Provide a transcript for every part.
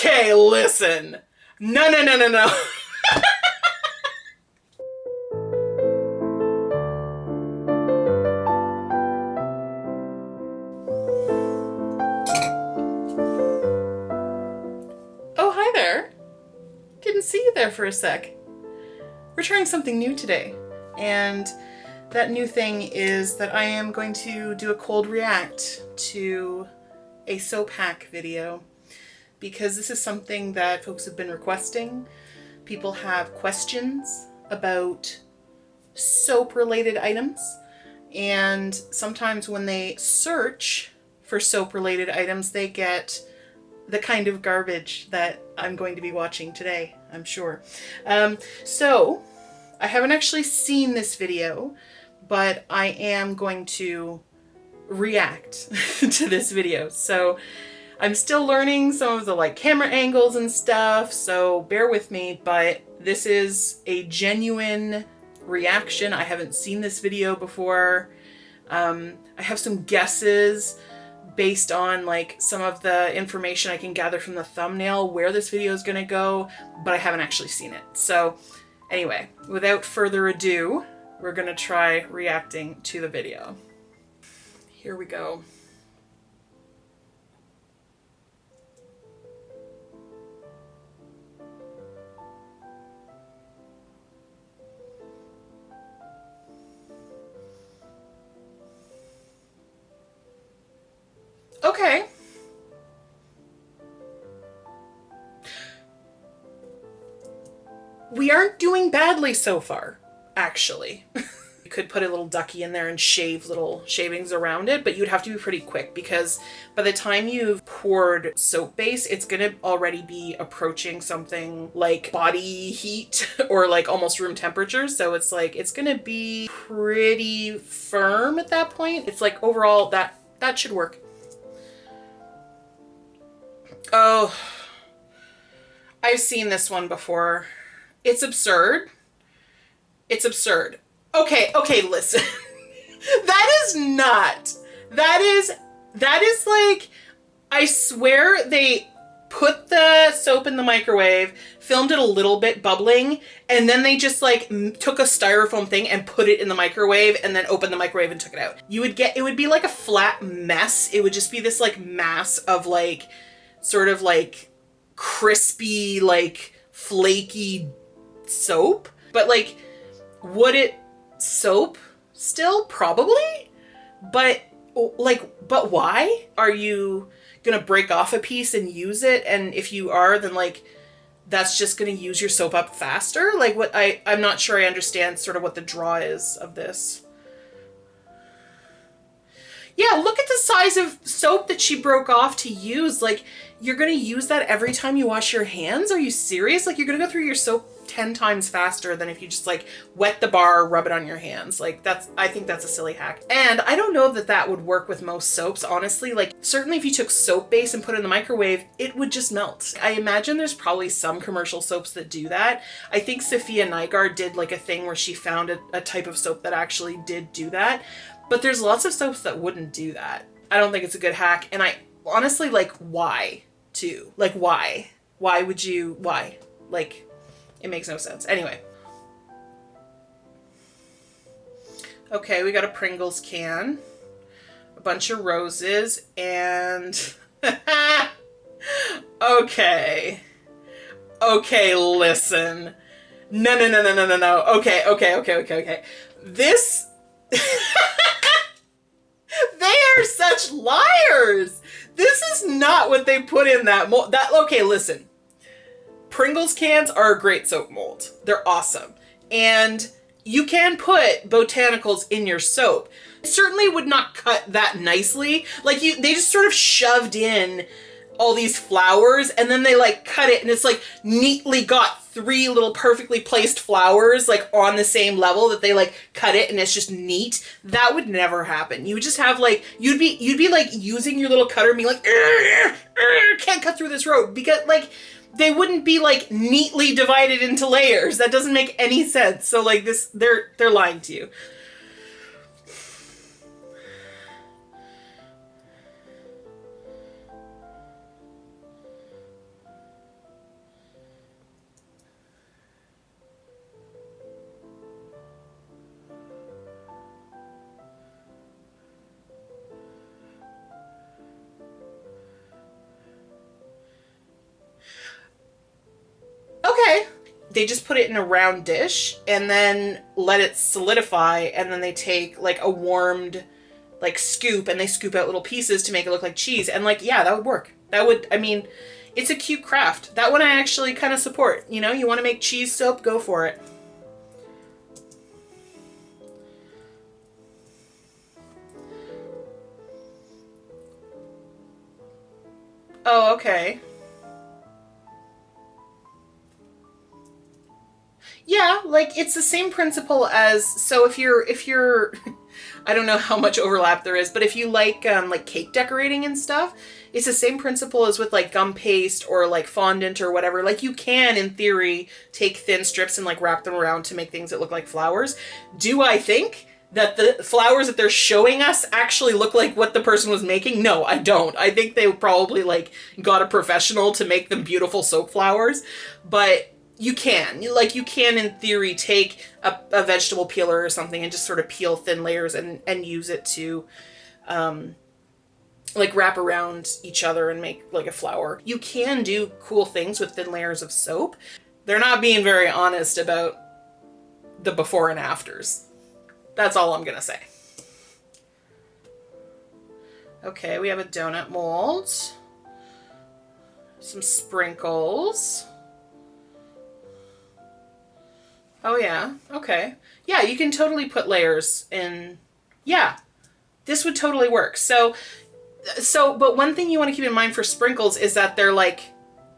Okay, listen. No, no, no, no, no. Oh, hi there. Didn't see you there for a sec. We're trying something new today, and that new thing is that I am going to do a cold react to a soap hack video, because this is something that folks have been requesting. People have questions about soap related items, and sometimes when they search for soap related items they get the kind of garbage that I'm going to be watching today, I'm sure. So I haven't actually seen this video, but I am going to react to this video. So I'm still learning some of the camera angles and stuff, so bear with me, but this is a genuine reaction. I haven't seen this video before. I have some guesses based on some of the information I can gather from the thumbnail where this video is gonna go, but I haven't actually seen it. So anyway, without further ado, we're gonna try reacting to the video. Here we go. Okay. We aren't doing badly so far, actually. You could put a little ducky in there and shave little shavings around it, but you'd have to be pretty quick because by the time you've poured soap base, it's gonna already be approaching something like body heat or almost room temperature. So it's it's gonna be pretty firm at that point. It's overall that should work. Oh, I've seen this one before. It's absurd. It's absurd. Okay, listen. That is I swear they put the soap in the microwave, filmed it a little bit bubbling, and then they just took a styrofoam thing and put it in the microwave and then opened the microwave and took it out. It would be like a flat mess. It would just be this mass of sort of crispy, flaky soap. But would it soap still? Probably. But but why? Are you gonna break off a piece and use it? And if you are, then that's just gonna use your soap up faster? I'm not sure I understand sort of what the draw is of this. Yeah, look at the size of soap that she broke off to use. You're gonna use that every time you wash your hands? Are you serious? You're gonna go through your soap 10 times faster than if you just wet the bar, rub it on your hands. I think that's a silly hack. And I don't know that would work with most soaps, honestly. Certainly if you took soap base and put it in the microwave, it would just melt. I imagine there's probably some commercial soaps that do that. I think Sophia Nygaard did a thing where she found a type of soap that actually did do that. But there's lots of soaps that wouldn't do that. I don't think it's a good hack. And I honestly, why too? Why? Why would you, why? It makes no sense. Anyway. Okay, we got a Pringles can, a bunch of roses, and okay, listen. No. Okay. This, they are such liars. This is not what they put in that mold. Okay, listen. Pringles cans are a great soap mold. They're awesome. And you can put botanicals in your soap. It certainly would not cut that nicely. They just sort of shoved in all these flowers and then they cut it and it's neatly got 3 little perfectly placed flowers on the same level that they cut it, and it's just neat. That would never happen. You would just have you'd be using your little cutter and be can't cut through this road, because they wouldn't be neatly divided into layers. That doesn't make any sense. So they're lying to you. they just put it in a round dish and then let it solidify, and then they take like a warmed like scoop and they scoop out little pieces to make it look like cheese. And like, yeah, that would work. That would, I mean, it's a cute craft. That one I actually kind of support. You know, you want to make cheese soap, go for it. Oh, okay. Yeah, like it's the same principle as, so if you're I don't know how much overlap there is, but if you like cake decorating and stuff, it's the same principle as with like gum paste or like fondant or whatever. Like you can, in theory, take thin strips and like wrap them around to make things that look like flowers. Do I think that the flowers that they're showing us actually look like what the person was making? No, I don't. I think they probably like got a professional to make them beautiful soap flowers, but you can, you can in theory take a vegetable peeler or something and just sort of peel thin layers and use it to like wrap around each other and make like a flower. You can do cool things with thin layers of soap. They're not being very honest about the before and afters. That's all I'm gonna say. Okay, we have a donut mold, some sprinkles. Oh yeah, okay. Yeah, you can totally put layers in. Yeah, this would totally work. So, but one thing you want to keep in mind for sprinkles is that they're like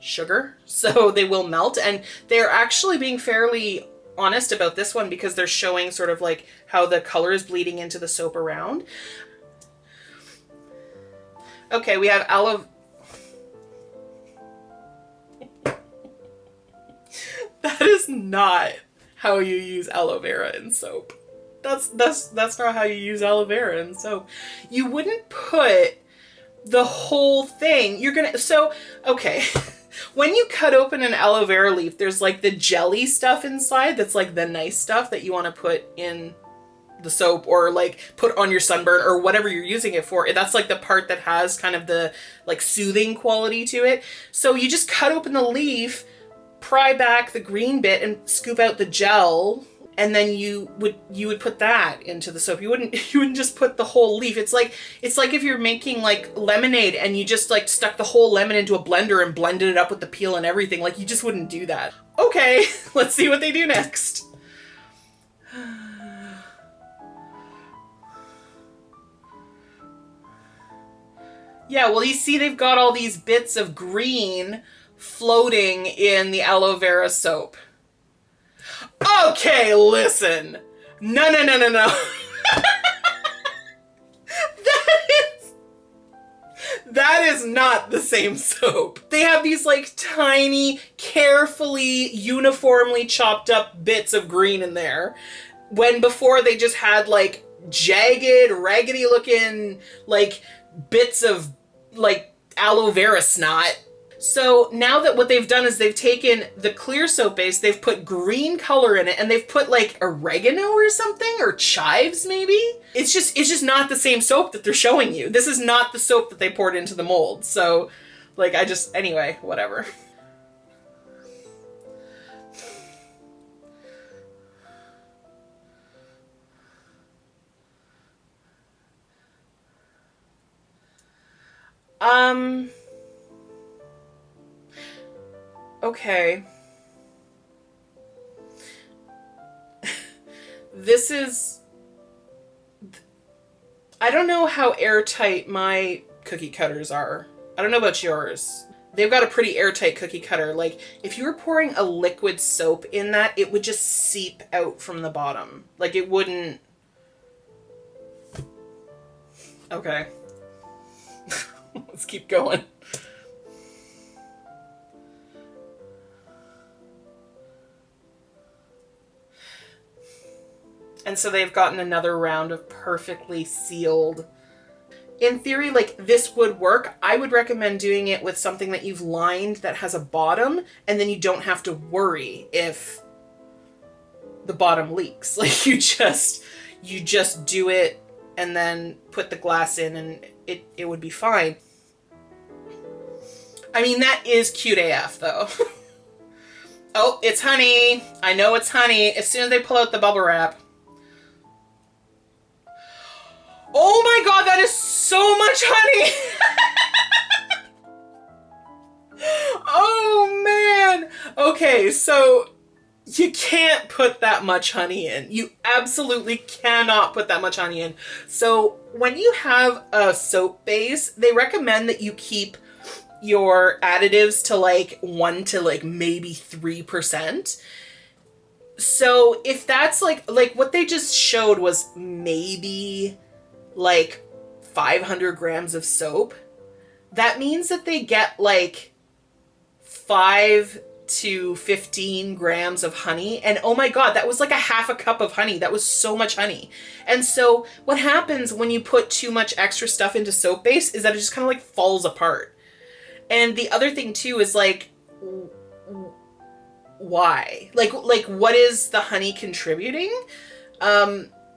sugar, so they will melt, and they're actually being fairly honest about this one because they're showing sort of like how the color is bleeding into the soap around. Okay, we have aloe. That is not how you use aloe vera in soap. That's not how you use aloe vera in soap. You wouldn't put the whole thing. You're gonna, so, okay. When you cut open an aloe vera leaf, there's like the jelly stuff inside that's like the nice stuff that you want to put in the soap or like put on your sunburn or whatever you're using it for. That's like the part that has kind of the like soothing quality to it. So you just cut open the leaf, pry back the green bit and scoop out the gel, and then you would put that into the soap. You wouldn't just put the whole leaf. It's like if you're making like lemonade and you just like stuck the whole lemon into a blender and blended it up with the peel and everything. Like you just wouldn't do that. Okay, let's see what they do next. Yeah, well, you see they've got all these bits of green floating in the aloe vera soap. Okay, listen. No. That is not the same soap. They have these like tiny, carefully, uniformly chopped up bits of green in there, when before they just had like jagged, raggedy looking like bits of like aloe vera snot. So now that what they've done is they've taken the clear soap base, they've put green color in it, and they've put like oregano or something, or chives maybe. It's just not the same soap that they're showing you. This is not the soap that they poured into the mold. So like anyway, whatever. Okay. This is... I don't know how airtight my cookie cutters are. I don't know about yours. They've got a pretty airtight cookie cutter. Like, if you were pouring a liquid soap in that, it would just seep out from the bottom. Like, it wouldn't... Okay. Let's keep going. And so they've gotten another round of perfectly sealed. In theory, like, this would work. I would recommend doing it with something that you've lined that has a bottom, and then you don't have to worry if the bottom leaks. Like, you just do it and then put the glass in and it would be fine. I mean, that is cute AF though. Oh, it's honey. I know it's honey. As soon as they pull out the bubble wrap. Oh my god, that is so much honey! Oh man! Okay, so you can't put that much honey in. You absolutely cannot put that much honey in. So when you have a soap base, they recommend that you keep your additives to like 1 to like maybe 3%. So if that's like what they just showed was maybe like 500 grams of soap, that means that they get like 5 to 15 grams of honey. And oh my god, that was like a half a cup of honey. That was so much honey. And so what happens when you put too much extra stuff into soap base is that it just kind of like falls apart. And the other thing too is like, why? Like what is the honey contributing?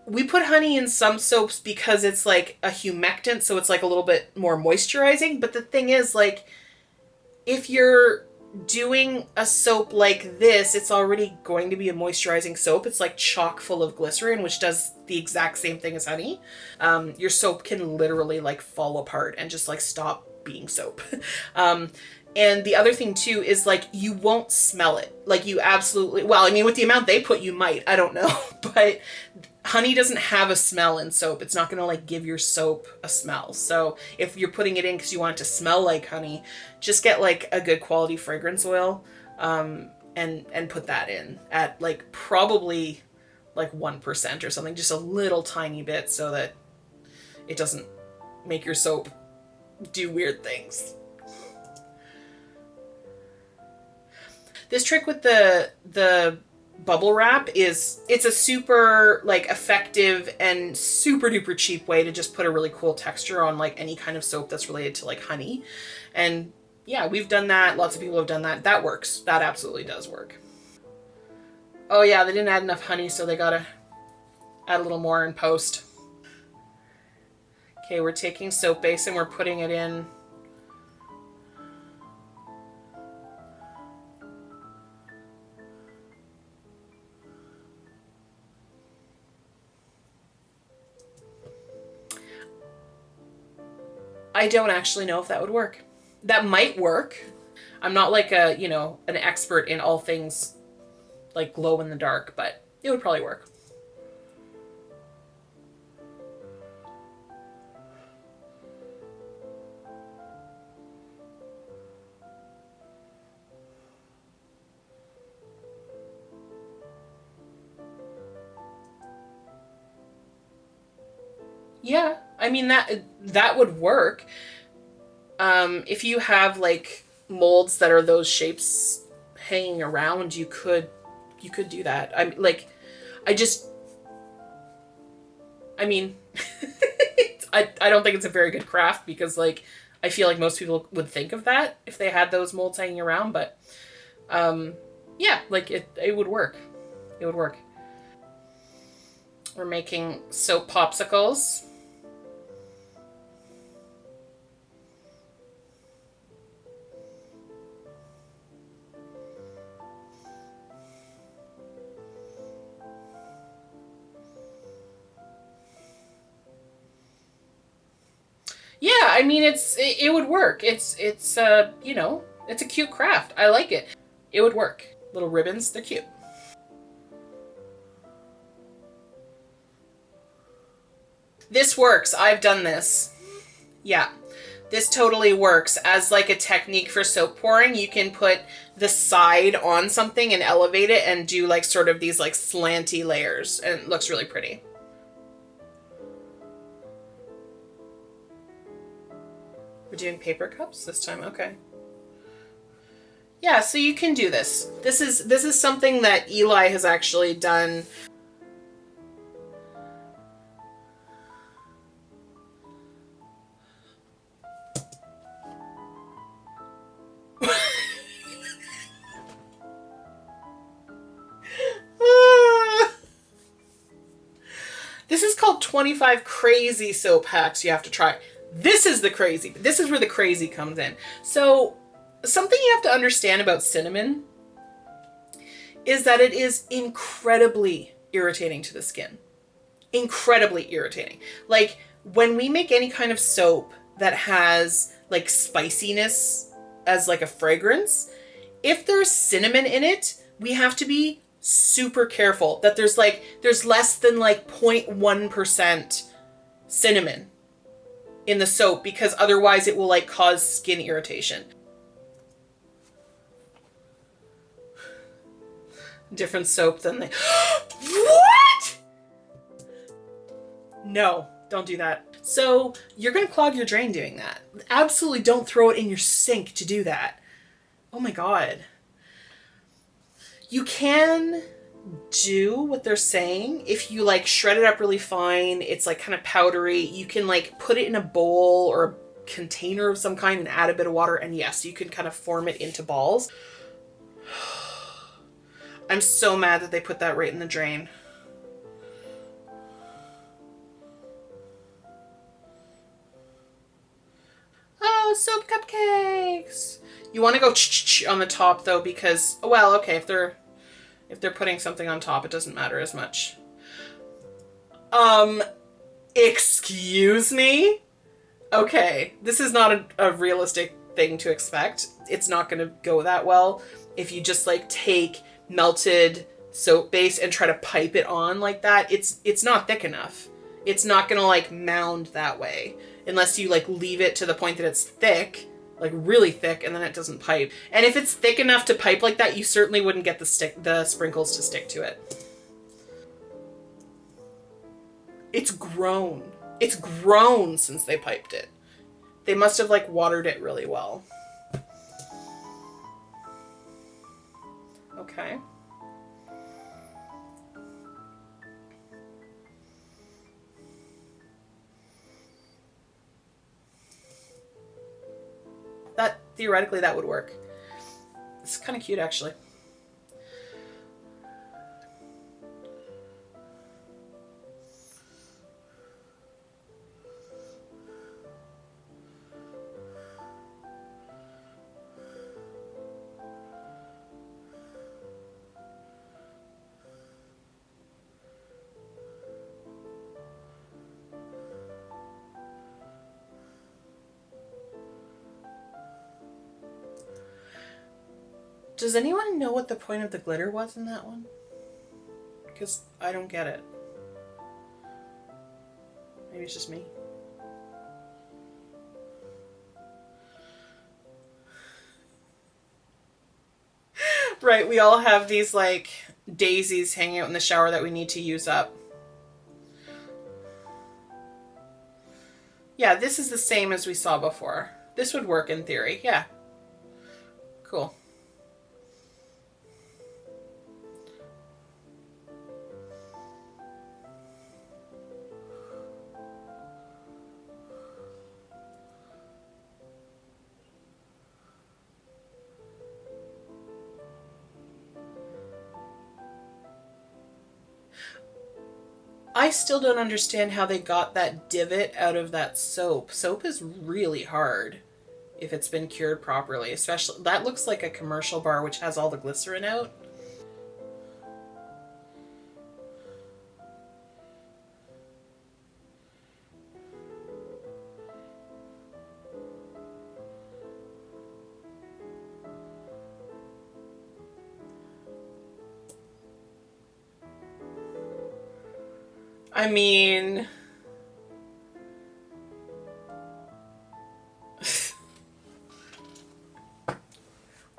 We put honey in some soaps because it's like a humectant, so it's like a little bit more moisturizing. But the thing is, like, if you're doing a soap like this, it's already going to be a moisturizing soap. It's like chock full of glycerin, which does the exact same thing as honey. Your soap can literally like fall apart and just like stop being soap. And the other thing too is like you won't smell it. Like you absolutely, well, I mean, with the amount they put, you might, I don't know, but honey doesn't have a smell in soap. It's not going to like give your soap a smell. So if you're putting it in because you want it to smell like honey, just get like a good quality fragrance oil, and put that in at like probably like 1% or something, just a little tiny bit so that it doesn't make your soap do weird things. This trick with the bubble wrap is, it's a super like effective and super duper cheap way to just put a really cool texture on like any kind of soap that's related to like honey. And yeah, we've done that. Lots of people have done that. That works. That absolutely does work. Oh yeah, they didn't add enough honey, so they gotta add a little more in post. Okay, we're taking soap base and we're putting it in. I don't actually know if that would work. That might work. I'm not like a, you know, an expert in all things like glow in the dark, but it would probably work. Yeah, I mean that would work. If you have like molds that are those shapes hanging around, you could do that. I'm like, I mean, I don't think it's a very good craft because like I feel like most people would think of that if they had those molds hanging around, but yeah, like it would work. It would work. We're making soap popsicles. Yeah, I mean it would work. It's you know, it's a cute craft. I like it. It would work. Little ribbons, they're cute. This works. I've done this. Yeah. This totally works as like a technique for soap pouring. You can put the side on something and elevate it and do like sort of these like slanty layers, and it looks really pretty. We're doing paper cups this time. Okay. Yeah, so you can do this. This is something that Eli has actually done. This is called 25 crazy soap hacks you have to try. This is the crazy. This is where the crazy comes in. So, something you have to understand about cinnamon is that it is incredibly irritating to the skin. Incredibly irritating. Like when we make any kind of soap that has like spiciness as like a fragrance, if there's cinnamon in it, we have to be super careful that there's less than like 0.1% cinnamon in the soap, because otherwise it will like cause skin irritation. Different soap than the what? No, don't do that. So you're gonna clog your drain doing that. Absolutely don't throw it in your sink to do that. Oh my God. You can do what they're saying if you like shred it up really fine. It's like kind of powdery. You can like put it in a bowl or a container of some kind and add a bit of water, and yes, you can kind of form it into balls. I'm so mad that they put that right in the drain. Oh, soap cupcakes. You want to go on the top though, because, well, okay, if they're putting something on top, it doesn't matter as much. Excuse me? Okay, this is not a realistic thing to expect. It's not going to go that well if you just like take melted soap base and try to pipe it on like that. It's not thick enough. It's not going to like mound that way unless you like leave it to the point that it's thick, like really thick, and then it doesn't pipe. And if it's thick enough to pipe like that, you certainly wouldn't get the sprinkles to stick to it. It's grown. It's grown since they piped it. They must have like watered it really well. Okay. That theoretically that would work. It's kind of cute actually. Does anyone know what the point of the glitter was in that one? Because I don't get it. Maybe it's just me. Right, we all have these like daisies hanging out in the shower that we need to use up. Yeah, this is the same as we saw before. This would work in theory, yeah. Cool. I still don't understand how they got that divot out of that soap. Soap is really hard if it's been cured properly, especially that looks like a commercial bar which has all the glycerin out. I mean,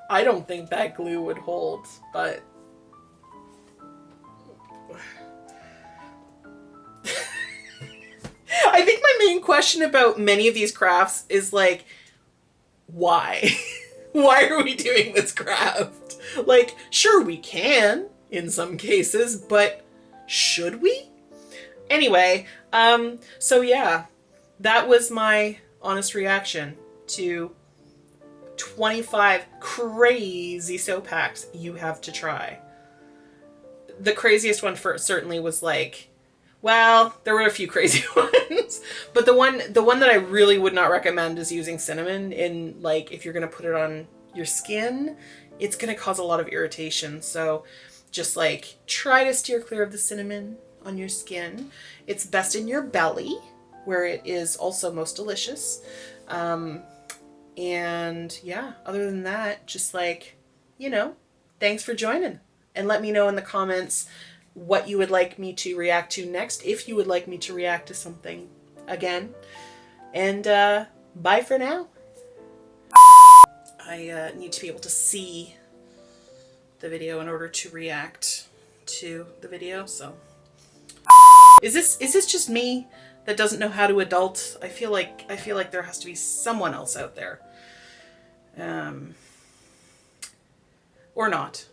I don't think that glue would hold, but I think my main question about many of these crafts is like, why? Why are we doing this craft? Like, sure, we can in some cases, but should we? Anyway, so yeah, that was my honest reaction to 25 crazy soap hacks you have to try. The craziest one certainly was like, well, there were a few crazy ones, but the one that I really would not recommend is using cinnamon in, like, if you're going to put it on your skin, it's going to cause a lot of irritation. So Just like try to steer clear of the cinnamon on your skin. It's best in your belly, where it is also most delicious. And yeah, other than that, just like, you know, thanks for joining. And let me know in the comments what you would like me to react to next, if you would like me to react to something again. And bye for now. I need to be able to see the video in order to react to the video, so. Is this just me that doesn't know how to adult? I feel like there has to be someone else out there. Or not.